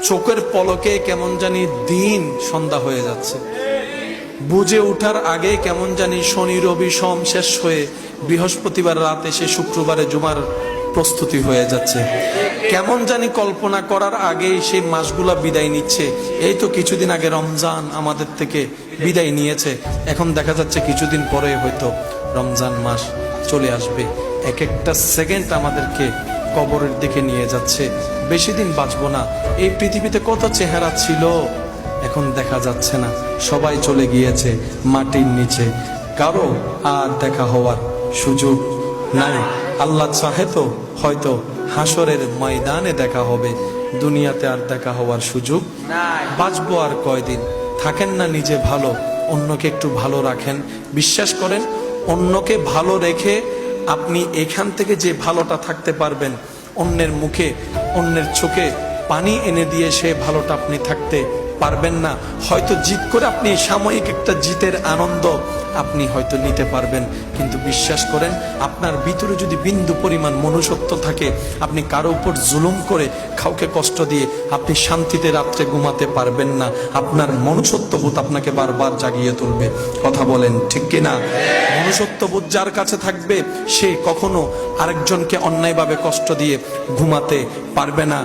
চোখের পলকে কেমন জানি দিন সন্ধ্যা হয়ে যাচ্ছে, বুঝে ওঠার আগে কেমন জানি শনি রবি সোম শেষ হয়ে বৃহস্পতিবার রাত এসে শুক্রবারে জুমার প্রস্তুতি হয়ে যাচ্ছে। কেমন জানি কল্পনা করার আগেই সেই মাসগুলা বিদায় নিচ্ছে। এই তো কিছুদিন আগে রমজান আমাদের থেকে বিদায় নিয়েছে, এখন দেখা যাচ্ছে কিছুদিন পরে হয়তো রমজান মাস চলে আসবে। এক একটা সেকেন্ড আমাদেরকে কবরের দিকে নিয়ে যাচ্ছে। বেশি দিন বাঁচবো না। এই পৃথিবীতে কত চেহারা ছিল, এখন দেখা যাচ্ছে না, সবাই চলে গিয়েছে মাটির নিচে, কারো আর দেখা হওয়ার সুযোগ নাই। আল্লাহ চাহে তো হয়তো হাসরের ময়দানে দেখা হবে, দুনিয়াতে আর দেখা হওয়ার সুযোগ নাই। বাঁচবো আর কয়দিন, থাকেন না নিজে ভালো, অন্যকে একটু ভালো রাখেন। বিশ্বাস করেন, অন্যকে ভালো রেখে আপনি এখান থেকে যে ভালোটা থাকতে পারবেন, অন্যের মুখে অন্যের চোখে পানি এনে দিয়ে সে ভালোটা আপনি থাকতে পারবেন না। হয়তো জিত করে আপনি সাময়িক একটা জিতের আনন্দ আপনি হয়তো নিতে পারবেন, কিন্তু বিশ্বাস করেন, আপনার ভিতরে যদি বিন্দু পরিমাণ মনুষ্যত্ব থাকে, আপনি কারো উপর জুলুম করে কাউকে কষ্ট দিয়ে আপনি শান্তিতে রাত্রে ঘুমাতে পারবেন না। আপনার মনুষ্যত্ববোধ আপনাকে বারবার জাগিয়ে তুলবে। কথা বলেন ঠিক কিনা? মনুষ্যত্ববোধ যার কাছে থাকবে, সে কখনো আরেকজনকে অন্যায়ভাবে কষ্ট দিয়ে ঘুমাতে পারবে না।